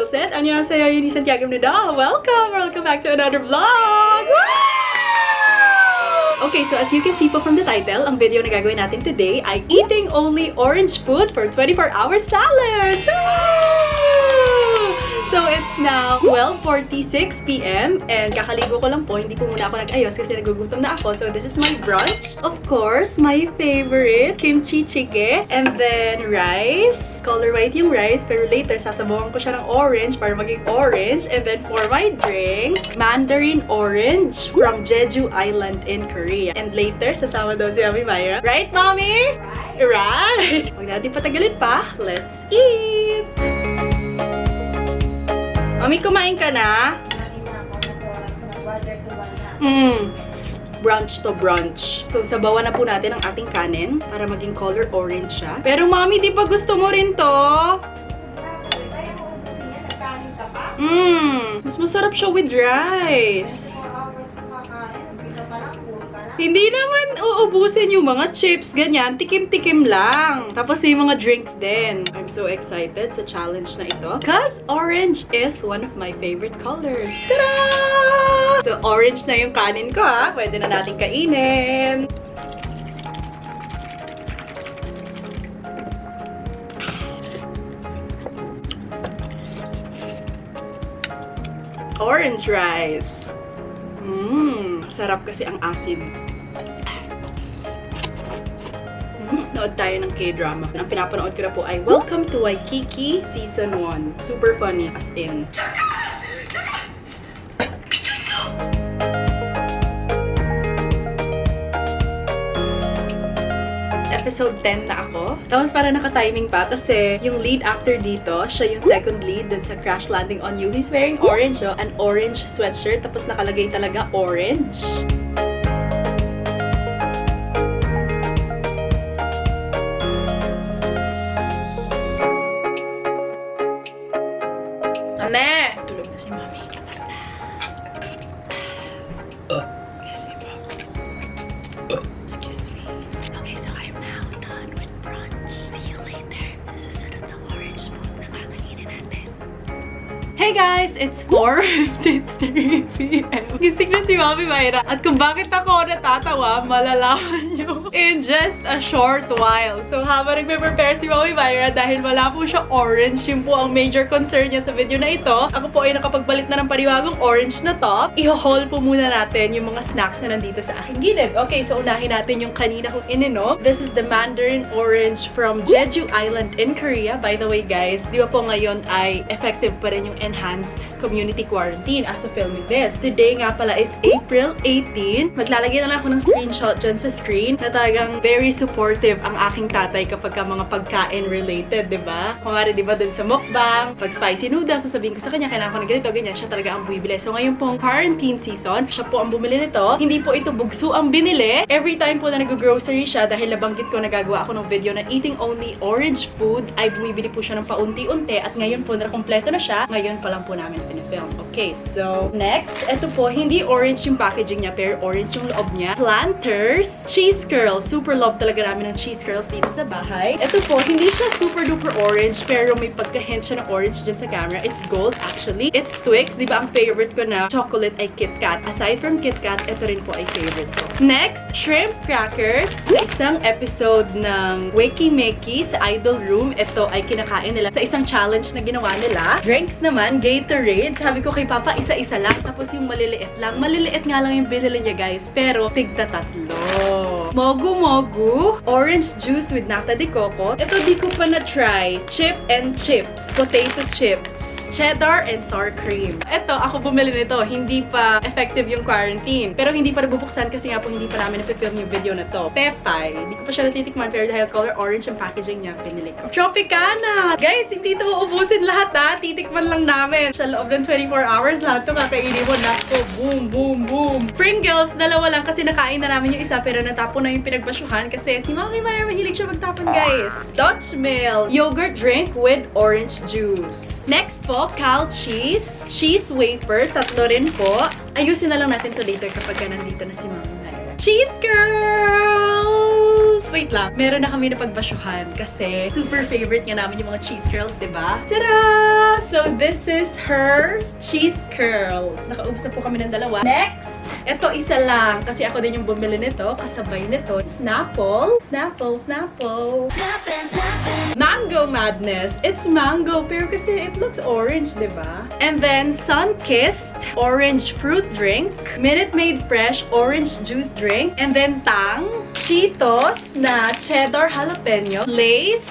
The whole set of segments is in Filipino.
Set! Annyeonghaseyo, Uni Santiago Nadal! Welcome back to another vlog! Okay, so as you can see po from the title, ang video na gagawin natin today ay Eating Only Orange Food for 24 Hours Challenge! So, it's now 12:46 p.m. and kakaligo ko lang po. Hindi po muna ako nag-ayos kasi nagugutom na ako. So, this is my brunch. Of course, my favorite, kimchi jjigae. And then, rice. Color white yung rice, pero later, sasabawan ko siya ng orange para maging orange. And then, for my drink, mandarin orange from Jeju Island in Korea. And later, sasama daw si Mami Myra. Right, Mommy? Right! Huwag natin patagalin pa. Let's eat! Mami, kumain ka na? Brunch to brunch. So, sabawan na po natin ang ating kanin para maging color orange siya. Pero, Mami, di ba gusto mo rin to? Mas masarap siya with rice. Hindi naman uubusin yung mga chips, ganyan. Tikim-tikim lang. Tapos yung mga drinks din. I'm so excited sa challenge na ito. Because orange is one of my favorite colors. Ta-da! So, orange na yung kanin ko, ha? Pwede na natin kainin. Orange rice. Sarap kasi ang asin. Nood tayo ng K-drama. Ang pinapanood ko na po ay Welcome to Waikiki Season 1. Super funny, as in. Episode 10 na ako. Tapos para naka-timing pa kasi yung lead actor dito, siya yung second lead dun sa Crash Landing on You. He's wearing orange, oh. An orange sweatshirt, tapos nakalagay talaga orange. Ame! Tulog na si Mami. Tapos na. Excuse me. Okay, so I'm now done with brunch. See you later. This is the orange food na kakainin natin. Hey guys! It's 4:53 p.m. Gising na si Mami Myra. At kung bakit ako natatawa, malalaman nyo in just a short while. So habang nagpe-prepare si Mami Myra, dahil wala po siya orange, yun po ang major concern niya sa video na ito. Ako po ay nakapagpalit na ng paniwagong orange na top. I-haul po muna natin yung mga snacks na nandito sa aking gilid. Okay, so unahin natin yung kanina kong ininom. This is the mandarin orange from Jeju Island in Korea. By the way guys, di ba po ngayon ay effective pa rin yung enhanced community quarantine as of filming this. Today nga pala is April 18. Maglalagay na lang ako ng screenshot dyan sa screen na talagang very supportive ang aking tatay kapag ka mga pagkain related, diba? Kumari diba dun sa mukbang, pag spicy noodles, sasabihin ko sa kanya, kailangan ko na ganito, ganyan, siya talaga ang bumibili. So ngayon pong quarantine season, siya po ang bumili nito. Hindi po ito bugso ang binili. Every time po na nag-grocery siya, dahil nabanggit ko nagagawa ako ng video na eating only orange food, ay bumibili po siya ng paunti-unti at ngayon po na kompleto na siya. Ngayon pa lang po namin pinifilm. Okay, so next, ito po, hindi orange yung packaging niya, pero orange yung loob niya. Planters cheese curls. Super love talaga namin ng cheese curls dito sa bahay. Ito po, hindi siya super duper orange, pero may pagka-hint siya ng orange dyan sa camera. It's gold actually. It's Twix. Di ba ang favorite ko na chocolate ay Kit Kat? Aside from Kit Kat, ito rin po ay favorite ko. Next, shrimp crackers. Sa isang episode ng Wakey Makey sa Idol Room, ito ay kinakain nila sa isang challenge na ginawa nila. Drinks naman, Gatorade. Sabi ko kay Papa, isa-isa lang. Tapos yung maliliit lang. Maliliit nga lang yung binili niya guys, pero tigta-tatlo. Mogu Mogu orange juice with nata de coco. Ito di ko pa na-try. Chip and chips. Potato chips. Cheddar and sour cream. Ito, ako bumili nito. Hindi pa effective yung quarantine. Pero hindi pa nabubuksan kasi nga po hindi pa namin na-film yung video na to. Pepay. Hindi ko pa siya natitikman pero dahil color orange ang packaging niya, pinili ko. Tropicana! Guys, hindi ito uubusin lahat ha. Titikman lang namin. Sa loob ng 24 hours, lahat ito kakainin mo. Nako, boom, boom, boom. Pringles, dalawa lang kasi nakain na namin yung isa pero natapon na yung pinagbasyuhan kasi si Mami Myra mahilig siya magtapon guys. Dutch Mill yogurt drink with orange juice. Next po, Cal cheese. Cheese wafer, tatlo rin po. Ayusin na lang natin to later kapag nandito na si Mami Myra. Cheese curls! Wait lang, meron na kami na pagbasyuhan kasi super favorite nga namin yung mga cheese curls, diba? Tada! So this is her cheese curls. Nakaubos na po kami ng dalawa. Next! Ito isa lang kasi ako din yung bumili nito. Kasabay nito. Snapple. Snapple. Snapple. Mango Madness. It's mango pero kasi it looks orange, diba? And then Sunkissed orange fruit drink. Minute Maid Fresh orange juice drink. And then Tang Cheetos na cheddar jalapeno. Lay's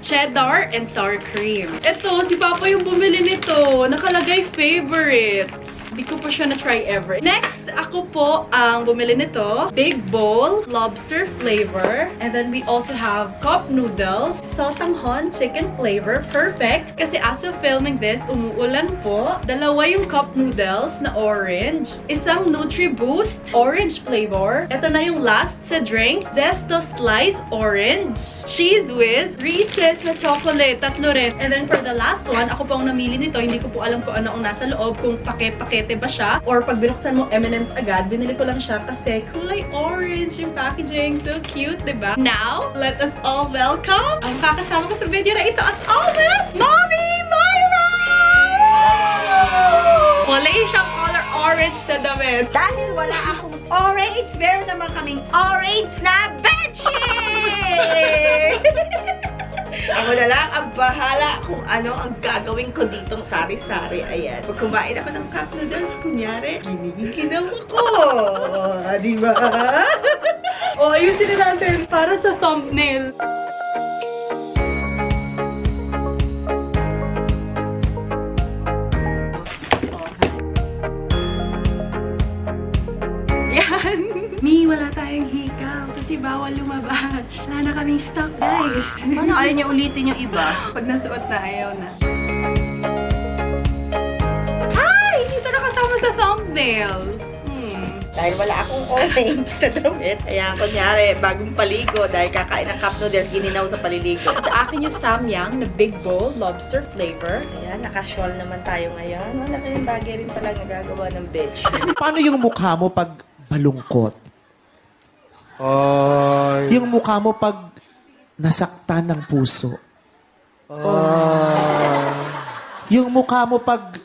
cheddar and sour cream. Ito, si Papa yung bumili nito. Nakalagay favorites. Hindi ko pa siya na-try ever. Next, ako po ang bumili nito. Big bowl, lobster flavor. And then we also have cup noodles, sotanghon chicken flavor. Perfect. Kasi as of filming this, umuulan po. Dalawa yung cup noodles na orange. Isang NutriBoost orange flavor. Ito na yung last sa drink. Zesto Slice orange. Cheese Whiz. Reese's na chocolate. Tatlo rin. And then for the last one, ako pong namili nito. Hindi ko po alam kung ano ang nasa loob. Kung pakete ba siya or pag binuksan mo M&M's agad, binili ko lang siya kasi kulay orange yung packaging. So cute, diba? Now, let us all welcome ang kakasama ko sa video na ito as always, Mommy Myra! Kulay siyang color orange na damit. Dahil wala akong orange, meron naman kaming orange na bedsheet! Ako na lang ang bahala kung ano ang gagawin ko ditong sari-sari. Ayan. Pag kumain ako ng cup noodles, kunyari, giniginaw ako. Di ba? O, ayusin na natin para sa thumbnail. Yan! Mi, wala tayong hikaw kasi bawal lumabas. Wala na kaming stock, guys. Ano, ayaw niya ulitin yung iba? Pag nasuot na, ayaw na. Ay! Dito na kasama sa thumbnail. Dahil wala akong orange na damit. Ayan, kunyari, bagong paligo. Dahil kakain ng cup noodles, gininaw sa paliligo. Sa akin yung Samyang na big bowl, lobster flavor. Ayan, nakasual naman tayo ngayon. Wala kayong bagay rin pala nagagawa ng bedsheet. Paano yung mukha mo pag malungkot? Ay. Yung mukha mo pag nasaktan ng puso? Yung mukha mo pag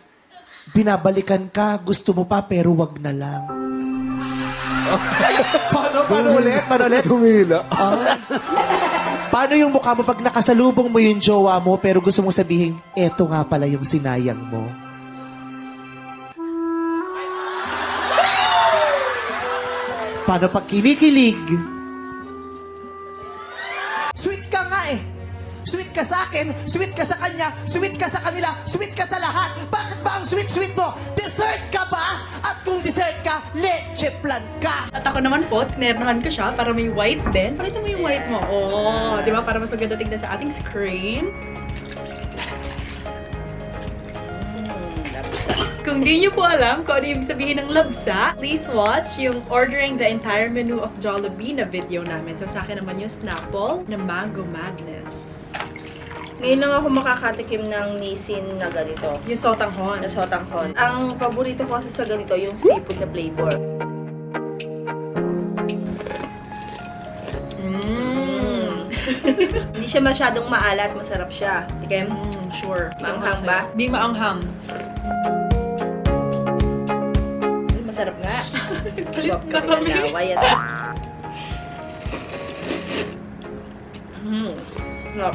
binabalikan ka, gusto mo pa pero wag na lang. Paano ulit? Tumila. Paano yung mukha mo pag nakasalubong mo yung jowa mo pero gusto mong sabihin, eto nga pala yung sinayang mo? Paano pag kinikilig? Sweet ka nga eh. Sweet ka sa akin, sweet ka sa kanya, sweet ka sa kanila, sweet ka sa lahat. Bakit ba ang sweet-sweet mo? Dessert ka ba? At kung dessert ka, leche plan ka. At ako naman po, tinernahan ko siya para may white din. Pakita mo yung white mo. Oh, di ba? Para mas maganda tignan sa ating screen. Kung di nyo po alam kung ano yung sabihin ng labsa, please watch yung ordering the entire menu of Jollibee na video namin. So sa akin naman yung Snapple na Mango Madness. Ngayon lang ako makakatikim ng Nissin na ganito. Yung sotanghon. Na sotanghon. Ang paborito ko kasi sa ganito, yung seafood na flavor. Hindi siya masyadong maalat, masarap siya. Sige, Sure. maanghang ba? Di maanghang. Masarap nga. Galit Swap na kami. Yan. Sarap.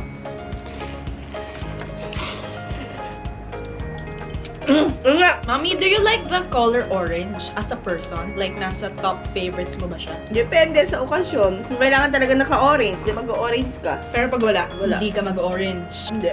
Nga. Mommy, do you like the color orange as a person? Like, nasa top favorites mo ba siya? Depende sa okasyon. Kung kailangan talaga naka-orange, di mag-orange ka. Pero pag wala, Wala. hindi ka mag-orange. Hindi.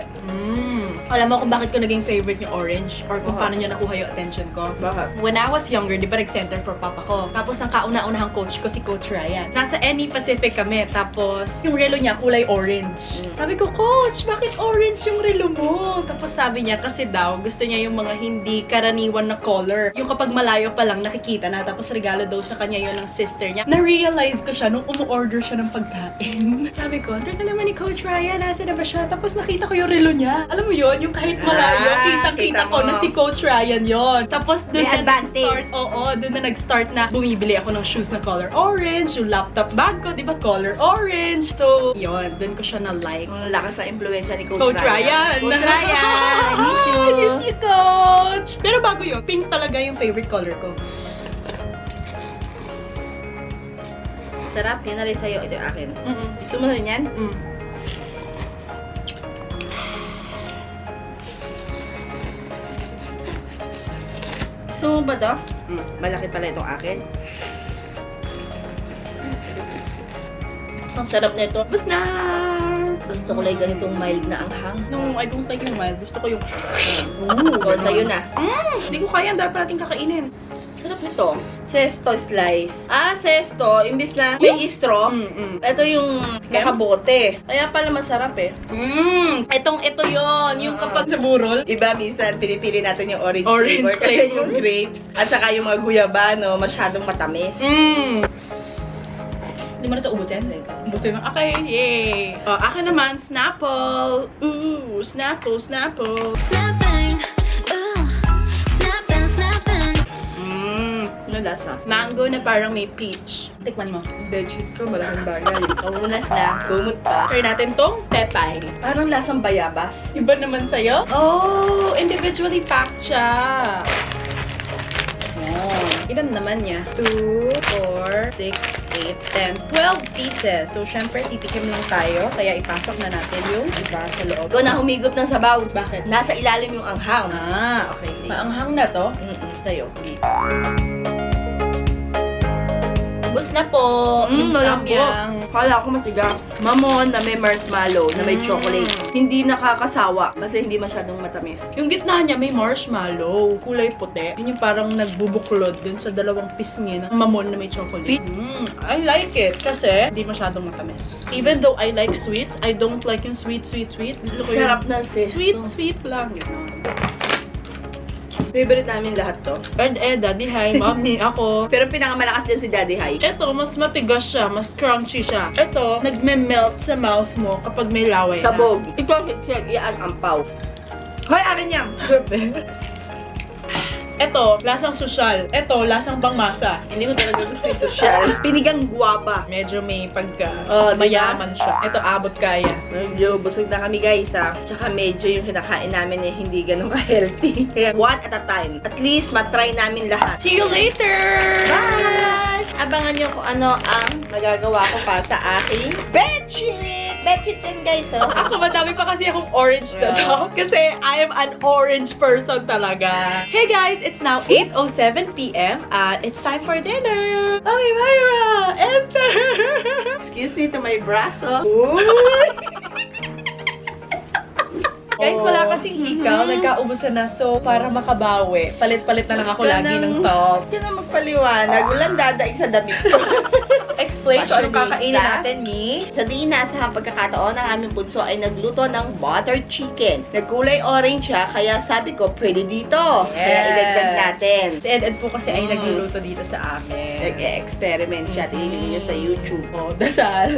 Alam mo kung bakit ko naging favorite yung orange? Or kung Bakit? paano niya nakuha yung attention ko? Bakit? When I was younger, di ba nag-center for papa ko? Tapos ang kauna-unahang coach ko si Coach Ryan. Nasa NE Pacific kami. Tapos yung relo niya kulay orange. Sabi ko, Coach, bakit orange yung relo mo? Tapos sabi niya, kasi daw gusto niya yung mga hindi karaniwan na color. Yung kapag malayo pa lang nakikita na. Tapos regalo daw sa kanya yun ng sister niya. Na-realize ko siya nung umu-order siya ng pagkain. Sabi ko, teka naman ni Coach Ryan, nasa na ba siya? Tapos nakita ko yung relo niya. Alam mo yun? yon, yung kahit malayo, kitang-kita kita ko mo. na si Coach Ryan yon. Tapos doon May na advantage. nag-start, doon na nag-start na bumibili ako ng shoes na color orange, yung laptop bag ko, di ba, color orange. So, yon, doon ko siya na-like. Ang lakas sa impluensya ni Coach Ryan! Coach Ryan! I miss you! I miss you, Coach! Pero bago yun, pink talaga yung favorite color ko. Sarap, yun na rin sa'yo. Ito yung akin. Gusto mo rin yan? Gusto mo ba to? Malaki pala itong akin. Ang sarap nito. Bus na! Gusto ko lang ganitong mild na anghang. No, I don't like yung mild. Gusto ko yung... O, sa'yo na. Hindi ko kaya, ang dami pa natin kakainin. Sarap nito. Sesto slice. Sesto. Imbis na may straw. Ito yung nakabote. Kaya pala masarap eh. Ito yon, yung kapag sa burol. Iba minsan, pinipili natin yung orange Orange flavor kasi flavor. yung grapes at saka yung mga guyabano masyadong matamis. Hindi mo na ito ubutin. Ubutin mo. Okay, yay! Akin naman, Snapple. Ooh, Snapple, Snapple. Snapping, ooh, snapping, snapping. Ano lasa? Mango na parang may peach. Tikman mo. Bedsheet ko, malaking bagay. Kaunas na, gumot pa. Try natin tong pepay. Parang lasang bayabas. Iba naman sa'yo? Oh, individually packed siya. Ilan naman niya? 2, 4, 6, 8, 10, 12 pieces. So, syempre, titikim lang tayo. Kaya ipasok na natin yung iba sa loob. Ikaw na humigop ng sabaw. Bakit? Nasa ilalim yung anghang. Okay. Maanghang na to. Sa'yo. Ubus na po. Yung samyang. Kala ko matigas. Mamon na may marshmallow, na may chocolate. Hindi nakakasawa kasi hindi masyadong matamis. Yung gitna niya may marshmallow. Kulay puti. Yun yung parang nagbubuklod dun sa dalawang pisngi ng mamon na may chocolate. I like it kasi hindi masyadong matamis. Even though I like sweets, I don't like yung sweet. Gusto ko Sarap yung ng sesto. sweet lang. Yun. Favorite namin lahat to. Daddy Hi, Mommy, ako. Pero pinakamalakas din si Daddy Hi. Ito, mas matigas siya, mas crunchy siya. Ito, nagme-melt sa mouth mo kapag may laway Sabog. na. Ito, hitseg, yan ang ampaw. Hoy, akin yan! Ito, lasang sosyal. Ito, lasang pangmasa. Hindi ko talaga gusto yung sosyal. Pinigang guwaba. Medyo may pagka Diba? mayaman siya. Ito, abot kaya. Medyo busog na kami guys Tsaka medyo yung kinakain namin eh hindi ganun ka-healthy. Kaya one at a time. At least matry namin lahat. See you later! Bye! Abangan nyo kung ano ang nagagawa ko pa sa aking bedsheet! Bedsheet din guys Ako, madami pa kasi akong orange na to. Kasi I am an orange person talaga. Hey guys, it's now 8:07 p.m. It's time for dinner. Mami Myra, enter! Excuse me to my braso. Guys, wala kasing hikaw. Nagkaubusan na. So, para makabawi, palit-palit na lang ako lagi ng top. Yan ang magpaliwanag. Walang dadaig sa damit ko. Explain kung anong Fashionista. kakainin natin ni... Sa Dina, sa pagkakataon ng aming bunso ay nagluto ng butter chicken. Nagkulay orange siya, kaya sabi ko, pwede dito. Kaya idagdag natin. Si Ed po kasi ay nagluluto dito sa amin. Nag-experiment siya. Tingnan niyo sa YouTube. Oh, dasal.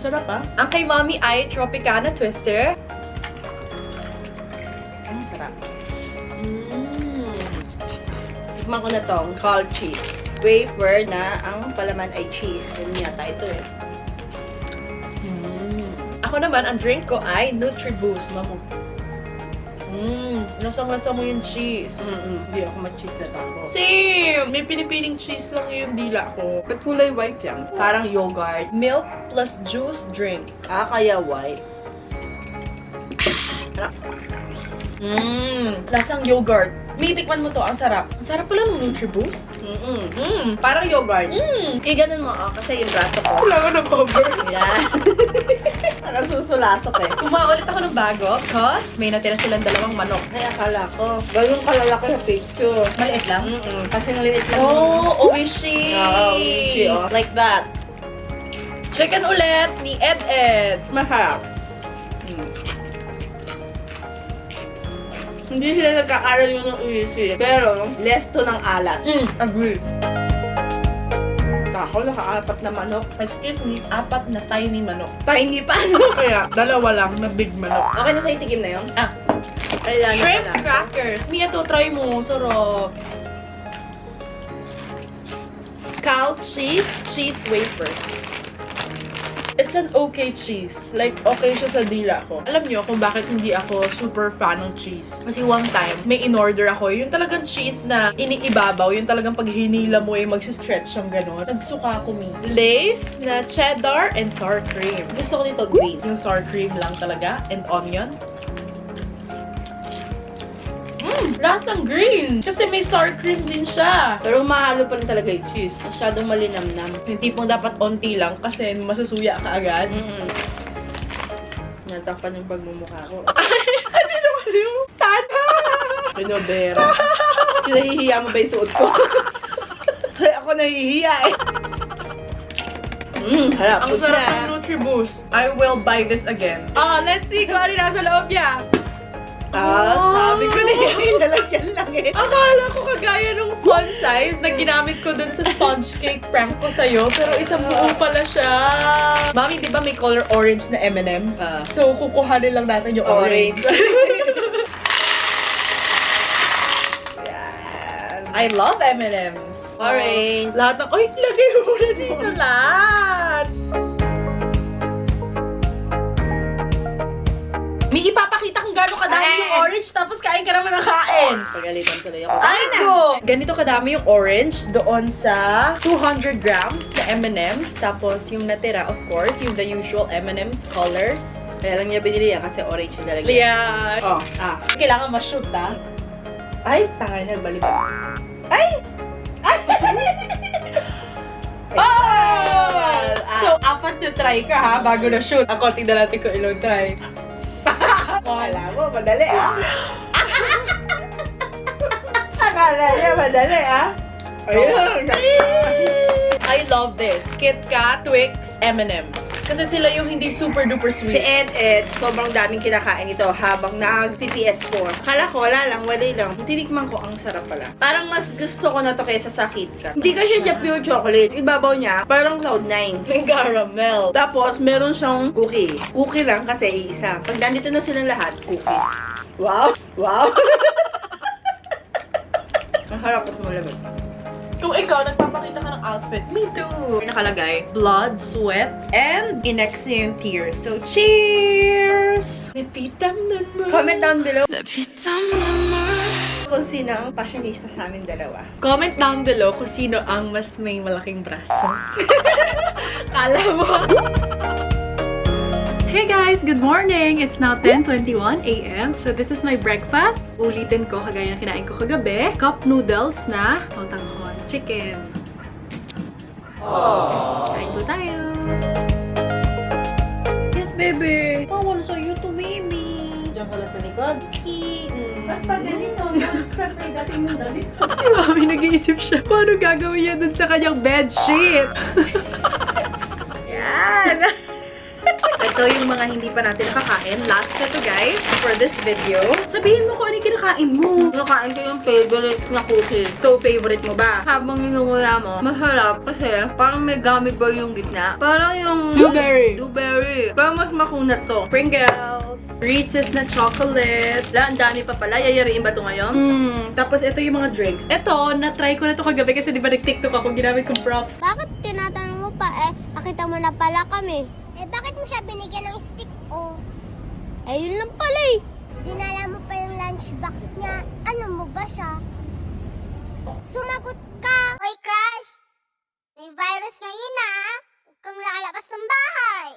Sarap ah. Ang kay Mommy ay Tropicana Twister. Sarap. Tikman ko na tong called cheese. Wafer na ang palaman ay cheese. Yun yata ito eh. Ako naman, ang drink ko ay NutriBoost. Mamo. Lasang-lasa mo yung cheese. Hindi ako ma-cheese na tao. Same! May pinipiling cheese lang yung dila ko. Ba't kulay white yan? Parang yogurt. Milk plus juice drink. Kaya white. Lasang yogurt. Tikman mo to, ang sarap. Ang sarap pala ng NutriBoost. Parang yogurt. Ganun mo, kasi yung braso ko. Wala ka ng cover. Yan. Nakasusulasok eh. Kumain ulit ako ng bago because may natira silang dalawang manok. Kaya akala ko, ganun kalalaki sa picture. Maliit lang? Kasi naliit lang. Oh, oishi! Oishi, oh. Like that. Chicken ulit ni Ed. Masarap. Hindi sila nagkakalayo ng oishi. Pero, less to ng alat. Agree. ako, naka-apat na manok. Excuse me, 4 na tiny manok. Tiny pa, ano? Kaya, 2 lang na big manok. Okay na sa'yo, tigim na yun? Ah, Kailangan shrimp pala. crackers. Mia, to try mo. Sarap. Cal cheese, cheese wafer. It's an okay cheese. Like, okay siya sa dila ko. Alam niyo kung bakit hindi ako super fan ng cheese. Kasi one time, may in-order ako. Yung talagang cheese na iniibabaw. Yung talagang pag hinila mo ay mag-stretch siyang gano'n. Nagsuka ako, Mi. Lace na cheddar and sour cream. Gusto ko nito green. Yung sour cream lang talaga. And onion. Lasang green! Kasi may sour cream din siya. Pero mahalo pa rin talaga yung cheese. Masyadong malinamnam. Yung tipong dapat onti lang kasi masusuya ka agad. Natakpan yung pagmumukha ko. Hindi naman yung stand. Pinobera. Nahihiya mo ba yung suot ko? Kaya ako nahihiya eh. Harap. Ang sarap ng Nutriboost. I will buy this again. Let's see kung ano nasa loob niya. Sabi ko na yung lalagyan lang eh. Akala ko kagaya nung fun size na ginamit ko dun sa sponge cake prank ko sa'yo. Pero isang buo pala siya. Mami, di ba may color orange na M&M's? So, kukuhanin lang natin yung orange. Yan. I love M&M's. Orange. Lahat ng... Ay, lagay mo na dito lahat. May ipapakita kung gano'ng kadami yung orange tapos kain ka naman ng kain. Pagalitan tuloy ako. Ay, go! Ganito kadami yung orange doon sa 200 grams na M&M's. Tapos yung natira, of course, yung the usual M&M's colors. Kaya lang niya binili yan kasi orange yung lalagyan. Lian! Oh, Kailangan ma-shoot, ha? Ay, tangay na, bali ba? Oh! So, 4 na try ka, ha? Bago na shoot. Ako, tignan natin kung ilang try. Akala mo, madali ah. Akala niya, madali ah. Ayun. I love this. Kit Kat, Twix, M&M's. Kasi sila yung hindi super duper Si sweet. Ed, sobrang daming kinakain ito habang nag-TPS4. Akala ko, wala lang. Tinikman ko, ang sarap pala. Parang mas gusto ko na to kaysa sa Kit Kat. Hindi kasi siya pure chocolate. Ibabaw niya, parang Cloud9. May caramel. Tapos, meron siyang cookie. Cookie lang kasi iisa. Pag nandito na silang lahat, cookies. Wow! Wow! Ang harap at malamig. Kung ikaw, nagpapakita ka ng outfit, me too. Nakalagay, blood, sweat, and Inexium tears. So, cheers! Comment down below Lapitang naman. kung sino ang fashionista sa amin dalawa. Comment down below kung sino ang mas may malaking braso. Kala mo. Hey guys! Good morning! It's now 10:21 a.m. So this is my breakfast. Ulitin ko kagaya ng kinain ko kagabi. Cup noodles na sotanghon chicken. Kain po tayo! Yes, baby! I wanna show you to baby! Diyan ka lang sa likod. Ba't pa ganito? Start may dating yung damit. Si Mami nag-iisip siya, paano gagawin yan dun sa kanyang bedsheet? Yan! Ito yung mga hindi pa natin nakakain. Last na to guys, for this video. Sabihin mo kung ano yung kinakain mo. Nakain ko yung favorite na cookie. So, favorite mo ba? Habang minumula mo, masarap kasi parang may gummy bear yung gitna. Parang yung... Blueberry. Blueberry. Pero mas makunat to. Pringles. Reese's na chocolate. Ang dami pa pala. Yayariin ba to ngayon? Tapos ito yung mga drinks. Ito, na-try ko na to kagabi kasi di ba nag-tiktok ako, ginamit kong props. Bakit tinatanong mo pa nakita mo na pala kami? Bakit mo siya binigyan ng stick yun lang pala Dinala mo pa yung lunchbox niya. Ano mo ba siya? Sumagot ka! Oy, Crush! May virus ngayon Huwag kang lalabas ng bahay.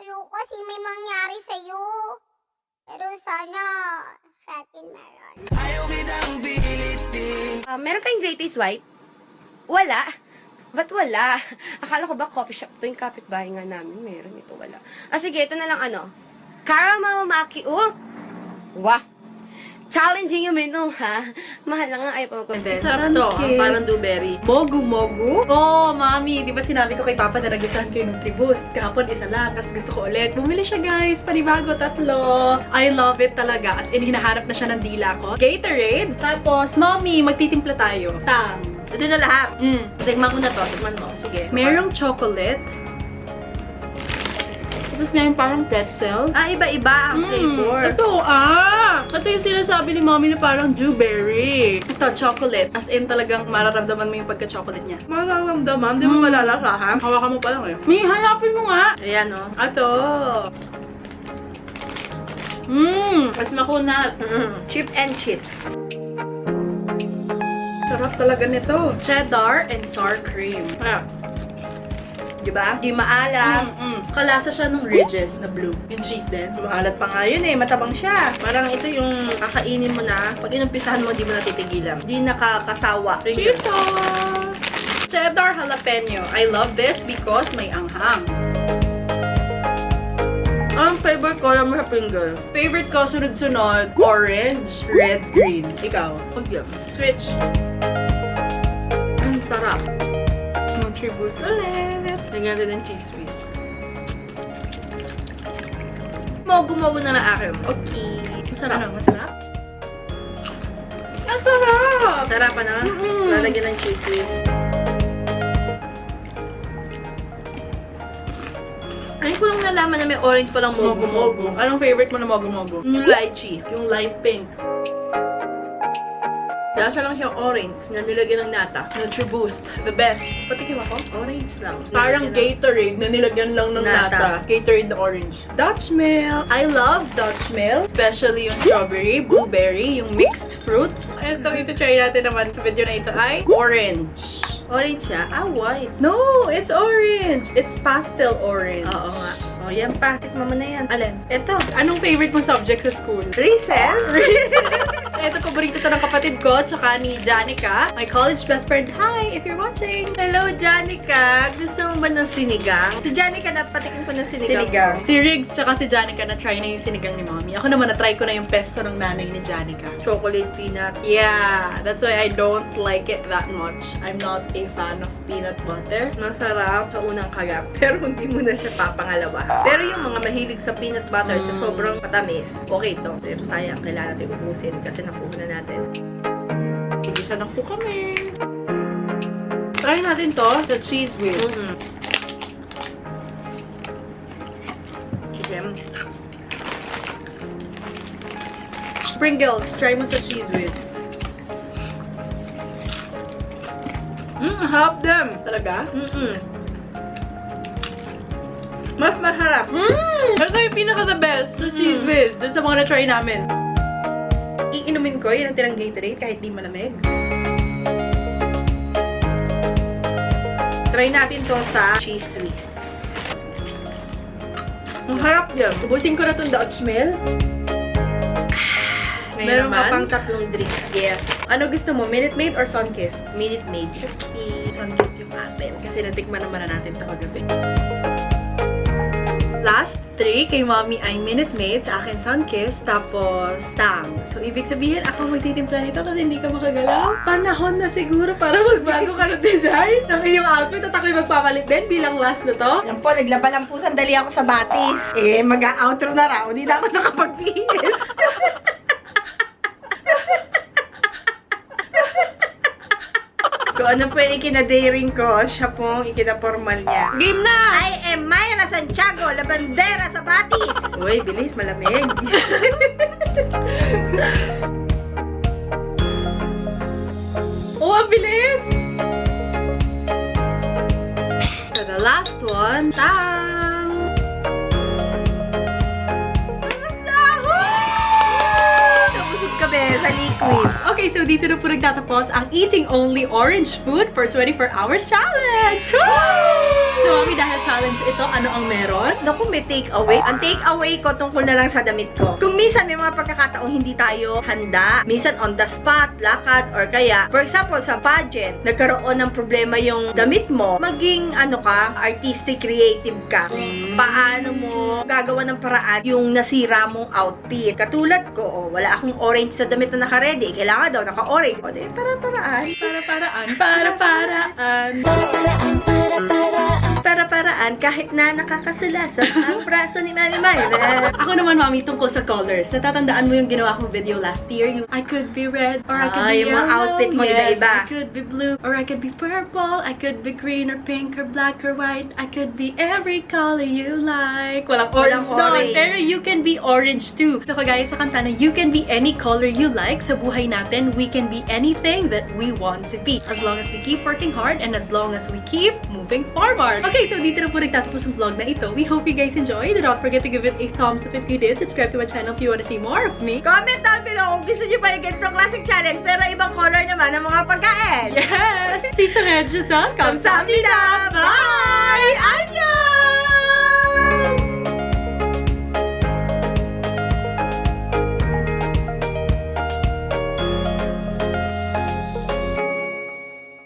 Ayoko kasi may mangyari sa'yo. Pero sana sa atin meron. Meron kayong Greatest White? Wala. Ba't wala? Akala ko ba coffee shop to yung kapitbahay nga namin. Meron ito, wala. Sige, ito na lang Caramel Maki. Wah! Challenging yung menu, ha? Mahal lang nga, ayaw pa mag-compare. Sarap to. Parang blueberry. Mogu. Oh, Mami, di ba sinabi ko kay Papa na nagustuhan ko yung Nutriboost? Kahapon isa lang, tapos gusto ko ulit. Bumili siya guys, panibago, 3. I love it talaga. As in, hinaharap na siya ng dila ko. Gatorade. Tapos, Mami, magtitimpla tayo. Tang. Ito na lahat. Mm. Tikman ko na to. Tikman mo. Sige. Merong chocolate. Tapos ngayon parang pretzel. Iba-iba ang flavor. Ito yung sinasabi ni mommy na parang dewberry. Ito, chocolate. As in, talagang mararamdaman mo yung pagka-chocolate niya. Mararamdaman. Di mo malalasahan. Hawakan mo pa lang eh. May hanapin mo nga. Ayan, oh. Ito. Mas makunat. Chip and chips. Sarap talaga nito. Cheddar and sour cream. Diba? Di maalat. Kalasa siya nung Ridges na blue. Yung cheese din. Maalat pa nga yun eh. Matabang siya. Parang ito yung kakainin mo na. Pag inumpisahan mo, di mo natitigilan. Di nakakasawa. Cheese sauce! Cheddar jalapeno. I love this because may anghang. Ang favorite color mo sa finger? Favorite ko sunod-sunod, orange, red, green. Ikaw? Huwag yun. Switch. Ang sarap. Nutri-boost ulit. Lagyan natin ng cheese whiz. Mogo-mogo na na akin. Okay. Masarap. Ano, masarap? Ang sarap! Sarap na. Lalagyan ng cheese whiz. Ay, ko lang nalaman na may orange palang mogo-mogo. Anong favorite mo na mogo-mogo? Yung lychee. Yung light pink. Dahil siya lang siyang orange na nilagyan ng nata. Nutri-boost. The best. Patikim ako. Orange lang. Parang Nilagyan ng- Gatorade na nilagyan lang ng Nata. nata. Gatorade na orange. Dutch milk. I love Dutch milk. Especially yung strawberry, blueberry, yung mixed fruits. Ito, ito-try natin naman sa video na ito ay orange. Orange siya? White. No, it's orange. It's pastel orange. Oo nga. O, yan pa. Tikman mo na yan. Alin? Ito. Anong favorite mo subject sa school? Recess. Ito, paborito to ng kapatid ko, tsaka ni Janica, my college best friend. Hi, if you're watching. Hello, Janica. Gusto mo ba ng sinigang? Si Janica, napatikin ko ng sinigang. Si Riggs tsaka si Janica na-try na yung sinigang ni Mommy. Ako naman, na-try ko na yung pesto ng nanay ni Janica. Chocolate peanut. Yeah, that's why I don't like it that much. I'm not a fan of peanut butter. Masarap sa unang kagat. Pero hindi mo na siya papangalawa. Pero yung mga mahilig sa peanut butter sa sobrang matamis, okay to. Pero sayang, kailangan natin ubusin kasi nakuha na natin. Hindi siya naku kami. Try natin to sa cheese whiz. Jam. Pringles, try mo sa cheese whiz. Harap them. Talaga? Mas masarap. Ito yung pinaka-the best sa cheese whiz. Doon sa mga na-try namin. Iinumin ko yung natirang Gatorade kahit di malamig. Try natin to sa cheese whiz. Ang harap yan. Ubusin ko na itong Dutch milk. Ngayon Meron ka naman, pang tatlong drinks. yes. Ano gusto mo? Minute Maid or Sunkist? Minute Maid. Okay. Sunkist yung atin. Kasi natikman naman na natin ito kagabi. Last 3 kay Mommy ay Minute Maid, sa akin Sunkist, tapos Tang. So, ibig sabihin, ako magtitimpla nito kasi hindi ka makagalaw. Panahon na siguro para magbago ka ng design ng iyong outfit at ako'y magpapalit din bilang last na to. Yan po, naglaba lang po sandali ako sa batis. Mag-outro na raw. Hindi na ako nakapag-iis. Kung ano po yung ikinadairing ko, siya pong ikinapormal niya. Game na! I am Myra Santiago, labandera sa batis! Uy, bilis, malamig. Oh, ang bilis! So, the last one, Tang! Nabusog kami sa liquid. Okay, so dito na po nagtatapos ang Eating Only Orange Food for 24 Hours Challenge! So, Mami, dahil challenge ito, ano ang meron? Naku, may take-away. Ang take-away ko tungkol na lang sa damit ko. Kung minsan may mga pagkakataong hindi tayo handa, minsan on the spot, lakad, or kaya, for example, sa pageant, nagkaroon ng problema yung damit mo, maging, artistic, creative ka. Kung paano mo magagawa ng paraan yung nasira mong outfit. Katulad ko, oh, wala akong orange sa damit na naka-ready. Kailangan daw naka-orange. O, di, para-paraan. Para-paraan kahit na nakakasalasap ang braso ni Mami Myra. Ako naman, Mami, tungkol sa colors. Natatandaan mo yung ginawa kong video last year? Yung I could be red, or I could be yung mga yellow. outfit mo, yes, iba-iba. I could be blue, or I could be purple. I could be green, or pink, or black, or white. I could be every color you like. Walang orange doon. orange. Pero you can be orange too. So kagaya sa kanta na you can be any color you like sa buhay natin, we can be anything that we want to be. As long as we keep working hard and as long as we keep moving forward. Okay, so dito na po nagtatapos ang vlog na ito. We hope you guys enjoyed. Do not forget to give it a thumbs up if you did. Subscribe to my channel if you want to see more of me. Comment down below kung gusto nyo pa yung ganitong classic challenge pero ibang color naman ng mga pagkain. Yes! See you sa Kamsahamnida! Bye!